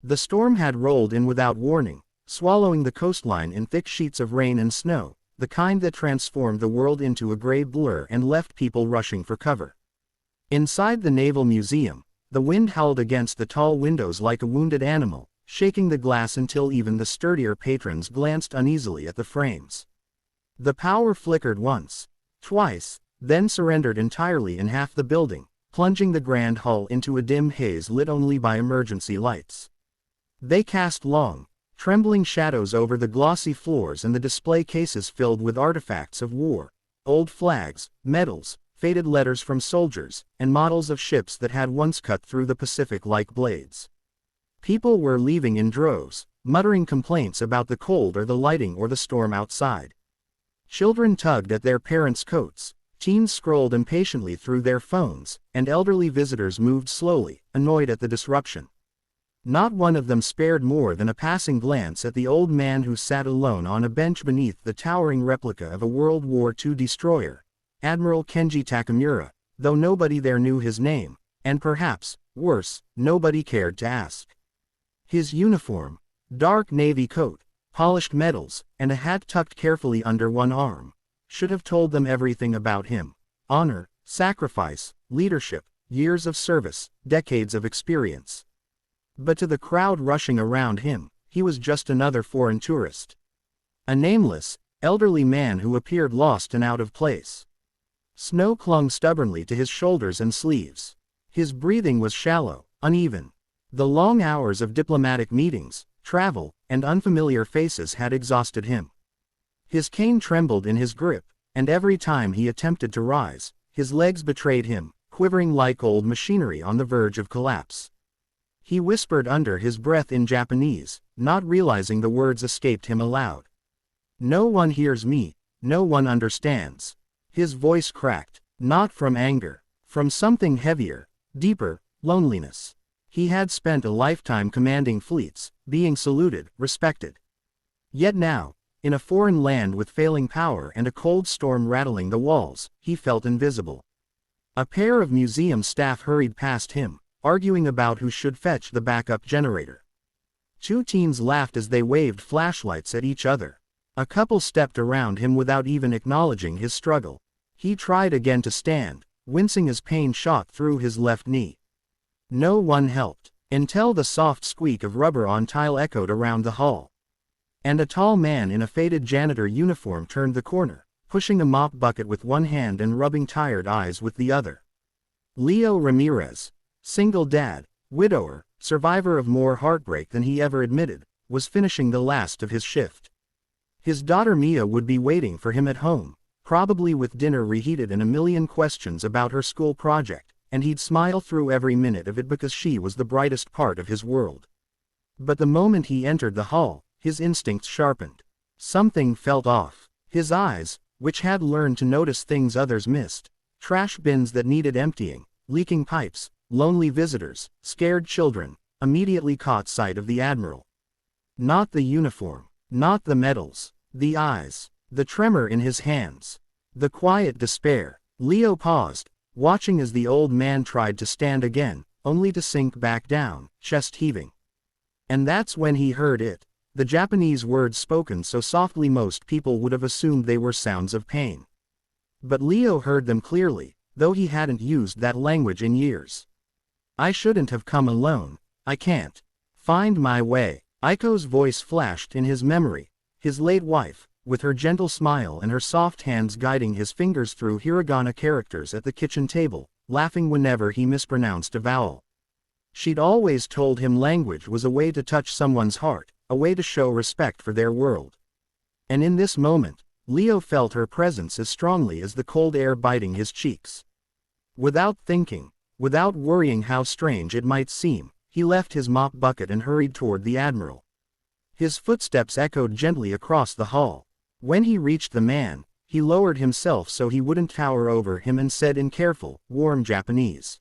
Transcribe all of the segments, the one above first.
The storm had rolled in without warning, swallowing the coastline in thick sheets of rain and snow, the kind that transformed the world into a gray blur and left people rushing for cover. Inside the Naval Museum, the wind howled against the tall windows like a wounded animal, shaking the glass until even the sturdier patrons glanced uneasily at the frames. The power flickered once, twice, then surrendered entirely in half the building, plunging the grand hull into a dim haze lit only by emergency lights. They cast long, trembling shadows over the glossy floors and the display cases filled with artifacts of war, old flags, medals, faded letters from soldiers, and models of ships that had once cut through the Pacific like blades. People were leaving in droves, muttering complaints about the cold or the lighting or the storm outside. Children tugged at their parents' coats, teens scrolled impatiently through their phones, and elderly visitors moved slowly, annoyed at the disruption. Not one of them spared more than a passing glance at the old man who sat alone on a bench beneath the towering replica of a World War II destroyer, Admiral Kenji Takamura, though nobody there knew his name, and perhaps, worse, nobody cared to ask. His uniform, dark navy coat, polished medals, and a hat tucked carefully under one arm, should have told them everything about him: honor, sacrifice, leadership, years of service, decades of experience. But to the crowd rushing around him, he was just another foreign tourist. A nameless, elderly man who appeared lost and out of place. Snow clung stubbornly to his shoulders and sleeves. His breathing was shallow, uneven. The long hours of diplomatic meetings, travel, and unfamiliar faces had exhausted him. His cane trembled in his grip, and every time he attempted to rise, his legs betrayed him, quivering like old machinery on the verge of collapse. He whispered under his breath in Japanese, not realizing the words escaped him aloud. "No one hears me, no one understands." His voice cracked, not from anger, from something heavier, deeper, loneliness. He had spent a lifetime commanding fleets, being saluted, respected. Yet now, in a foreign land with failing power and a cold storm rattling the walls, he felt invisible. A pair of museum staff hurried past him, arguing about who should fetch the backup generator. Two teens laughed as they waved flashlights at each other. A couple stepped around him without even acknowledging his struggle. He tried again to stand, wincing as pain shot through his left knee. No one helped, until the soft squeak of rubber on tile echoed around the hall. And a tall man in a faded janitor uniform turned the corner, pushing a mop bucket with one hand and rubbing tired eyes with the other. Leo Ramirez, single dad, widower, survivor of more heartbreak than he ever admitted, was finishing the last of his shift. His daughter Mia would be waiting for him at home, probably with dinner reheated and a million questions about her school project, and he'd smile through every minute of it because she was the brightest part of his world. But the moment he entered the hall, his instincts sharpened. Something felt off. His eyes, which had learned to notice things others missed, trash bins that needed emptying, leaking pipes, lonely visitors, scared children, immediately caught sight of the Admiral. Not the uniform, not the medals, the eyes, the tremor in his hands, the quiet despair. Leo paused, watching as the old man tried to stand again, only to sink back down, chest heaving. And that's when he heard it, the Japanese words spoken so softly most people would have assumed they were sounds of pain. But Leo heard them clearly, though he hadn't used that language in years. "I shouldn't have come alone. I can't find my way." Aiko's voice flashed in his memory, his late wife, with her gentle smile and her soft hands guiding his fingers through hiragana characters at the kitchen table, laughing whenever he mispronounced a vowel. She'd always told him language was a way to touch someone's heart, a way to show respect for their world. And in this moment, Leo felt her presence as strongly as the cold air biting his cheeks. Without thinking, without worrying how strange it might seem, he left his mop bucket and hurried toward the Admiral. His footsteps echoed gently across the hall. When he reached the man, he lowered himself so he wouldn't tower over him and said in careful, warm Japanese,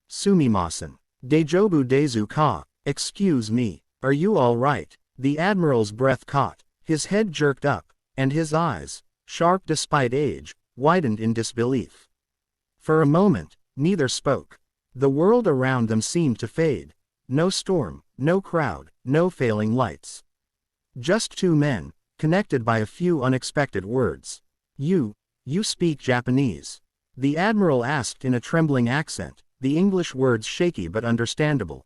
"Sumimasen. Deijobu desu ka?" "Excuse me, are you all right?" The Admiral's breath caught, his head jerked up, and his eyes, sharp despite age, widened in disbelief. For a moment, neither spoke. The world around them seemed to fade. No storm, no crowd, no failing lights. Just two men, connected by a few unexpected words. You speak Japanese? The Admiral asked in a trembling accent, the English words shaky but understandable.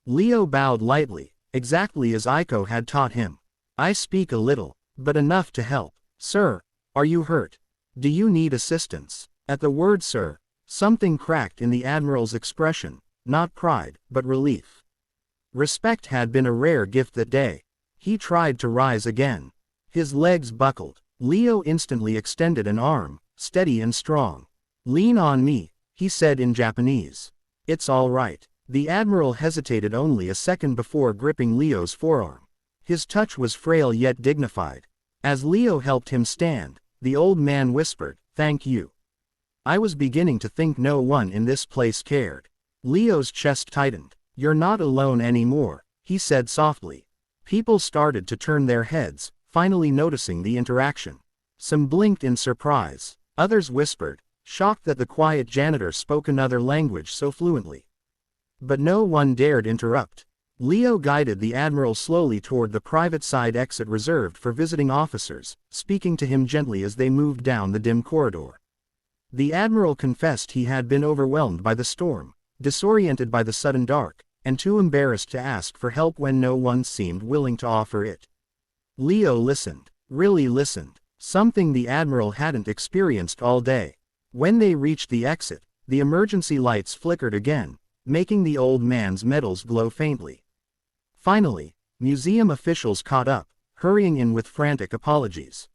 Leo bowed lightly, exactly as Aiko had taught him. I speak a little, but enough to help. Sir, are you hurt? Do you need assistance? At the word sir, something cracked in the Admiral's expression, not pride, but relief. Respect had been a rare gift that day. He tried to rise again. His legs buckled. Leo instantly extended an arm, steady and strong. Lean on me, he said in Japanese. It's all right. The Admiral hesitated only a second before gripping Leo's forearm. His touch was frail yet dignified. As Leo helped him stand, the old man whispered, "Thank you. I was beginning to think no one in this place cared." Leo's chest tightened. You're not alone anymore, he said softly. People started to turn their heads, finally noticing the interaction. Some blinked in surprise. Others whispered, shocked that the quiet janitor spoke another language so fluently. But no one dared interrupt. Leo guided the Admiral slowly toward the private side exit reserved for visiting officers, speaking to him gently as they moved down the dim corridor. The Admiral confessed he had been overwhelmed by the storm, disoriented by the sudden dark, and too embarrassed to ask for help when no one seemed willing to offer it. Leo listened, really listened, something the Admiral hadn't experienced all day. When they reached the exit, the emergency lights flickered again, making the old man's medals glow faintly. Finally, museum officials caught up, hurrying in with frantic apologies.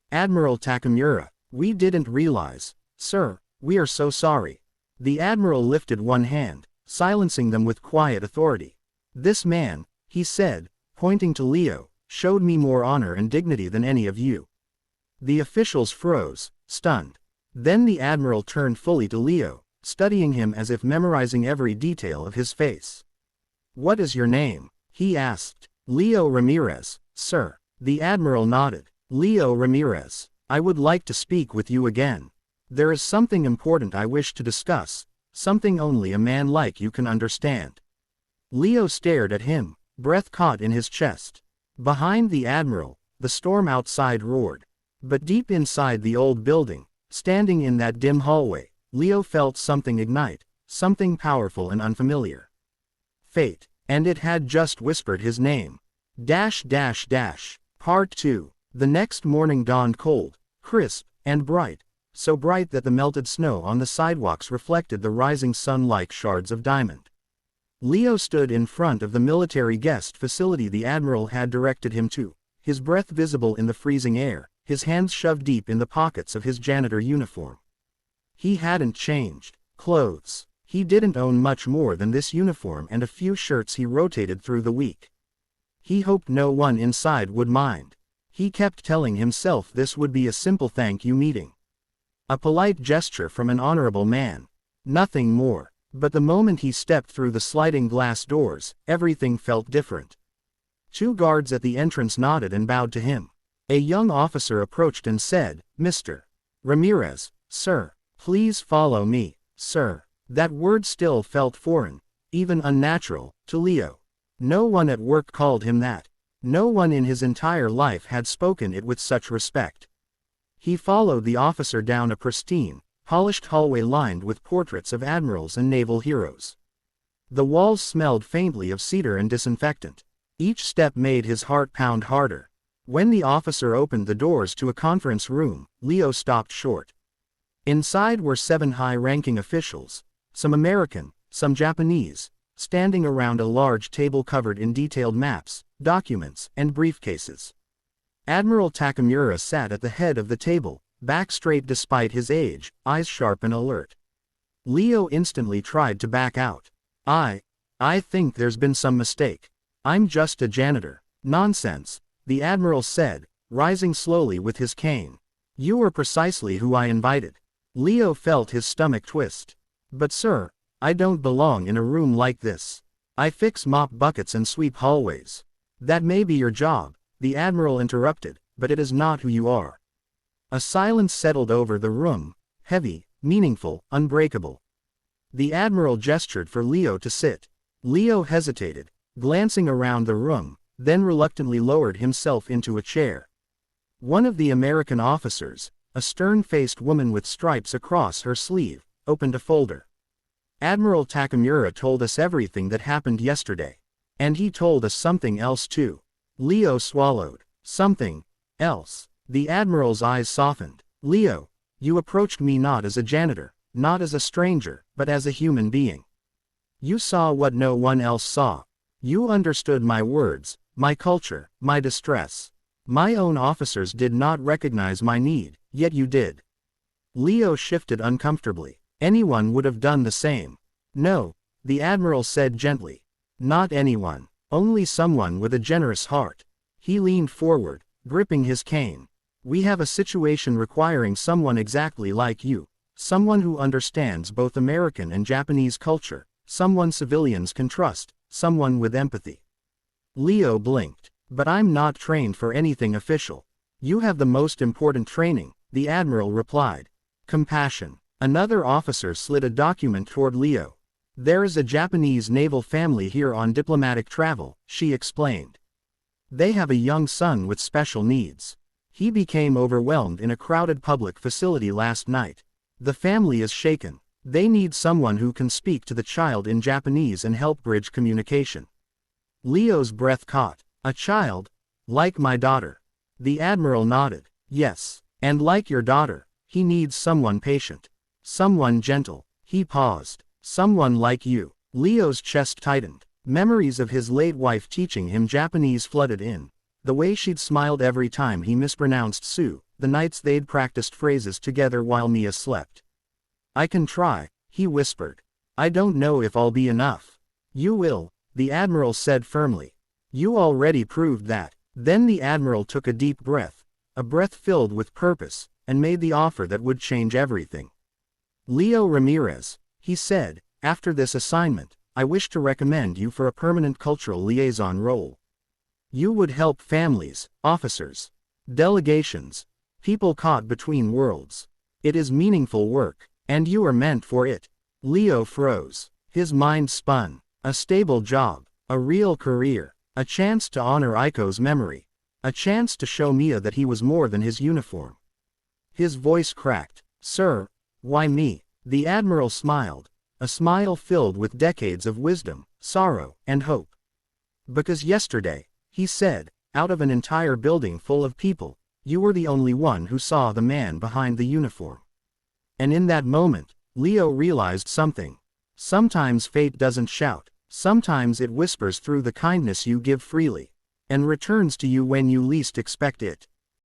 Admiral Takamura, we didn't realize. Sir, we are so sorry. The Admiral lifted one hand, silencing them with quiet authority. This man, he said, pointing to Leo, showed me more honor and dignity than any of you. The officials froze, stunned. Then the Admiral turned fully to Leo, studying him as if memorizing every detail of his face. What is your name? He asked. Leo Ramirez, sir. The Admiral nodded. Leo Ramirez, I would like to speak with you again. There is something important I wish to discuss, something only a man like you can understand. Leo stared at him, breath caught in his chest. Behind the Admiral, the storm outside roared. But deep inside the old building, standing in that dim hallway, Leo felt something ignite, something powerful and unfamiliar. Fate, and it had just whispered his name. Part 2. The next morning dawned cold, crisp, and bright, so bright that the melted snow on the sidewalks reflected the rising sun like shards of diamond. Leo stood in front of the military guest facility the Admiral had directed him to, his breath visible in the freezing air, his hands shoved deep in the pockets of his janitor uniform. He hadn't changed clothes. He didn't own much more than this uniform and a few shirts he rotated through the week. He hoped no one inside would mind. He kept telling himself this would be a simple thank you meeting. A polite gesture from an honorable man. Nothing more. But the moment he stepped through the sliding glass doors, everything felt different. Two guards at the entrance nodded and bowed to him. A young officer approached and said, Mr. Ramirez, sir, please follow me, sir. That word still felt foreign, even unnatural, to Leo. No one at work called him that. No one in his entire life had spoken it with such respect. He followed the officer down a pristine, polished hallway lined with portraits of admirals and naval heroes. The walls smelled faintly of cedar and disinfectant. Each step made his heart pound harder. When the officer opened the doors to a conference room, Leo stopped short. Inside were 7 high-ranking officials, some American, some Japanese, standing around a large table covered in detailed maps, documents, and briefcases. Admiral Takamura sat at the head of the table, back straight despite his age, eyes sharp and alert. Leo instantly tried to back out. I think there's been some mistake. I'm just a janitor. Nonsense, the Admiral said, rising slowly with his cane. You were precisely who I invited. Leo felt his stomach twist. But sir, I don't belong in a room like this. I fix mop buckets and sweep hallways. That may be your job, the Admiral interrupted, but it is not who you are. A silence settled over the room, heavy, meaningful, unbreakable. The Admiral gestured for Leo to sit. Leo hesitated, glancing around the room, then reluctantly lowered himself into a chair. One of the American officers, a stern-faced woman with stripes across her sleeve, opened a folder. "Admiral Takamura told us everything that happened yesterday. And he told us something else too." Leo swallowed. "Something else?" The Admiral's eyes softened. "Leo, you approached me not as a janitor, not as a stranger, but as a human being. You saw what no one else saw. You understood my words, my culture, my distress. My own officers did not recognize my need, yet you did." Leo shifted uncomfortably. "Anyone would have done the same." "No," the Admiral said gently. "Not anyone. Only someone with a generous heart." He leaned forward, gripping his cane. "We have a situation requiring someone exactly like you. Someone who understands both American and Japanese culture. Someone civilians can trust. Someone with empathy." Leo blinked. "But I'm not trained for anything official." "You have the most important training," the Admiral replied. "Compassion." Another officer slid a document toward Leo. "There is a Japanese naval family here on diplomatic travel," she explained. "They have a young son with special needs. He became overwhelmed in a crowded public facility last night. The family is shaken. They need someone who can speak to the child in Japanese and help bridge communication." Leo's breath caught. "A child? Like my daughter?" The Admiral nodded. "Yes. And like your daughter, he needs someone patient. Someone gentle." He paused. "Someone like you." Leo's chest tightened. Memories of his late wife teaching him Japanese flooded in. The way she'd smiled every time he mispronounced Sue, the nights they'd practiced phrases together while Mia slept. "I can try," he whispered. "I don't know if I'll be enough." "You will," the Admiral said firmly. "You already proved that." Then the Admiral took a deep breath, a breath filled with purpose, and made the offer that would change everything. "Leo Ramirez," he said, "after this assignment, I wish to recommend you for a permanent cultural liaison role. You would help families, officers, delegations, people caught between worlds. It is meaningful work, and you are meant for it." Leo froze. His mind spun. A stable job, a real career, a chance to honor Aiko's memory, a chance to show Mia that he was more than his uniform. His voice cracked. "Sir, why me?" The Admiral smiled, a smile filled with decades of wisdom, sorrow, and hope. "Because yesterday," he said, "out of an entire building full of people, you were the only one who saw the man behind the uniform." And in that moment, Leo realized something. Sometimes fate doesn't shout. Sometimes it whispers through the kindness you give freely, and returns to you when you least expect it.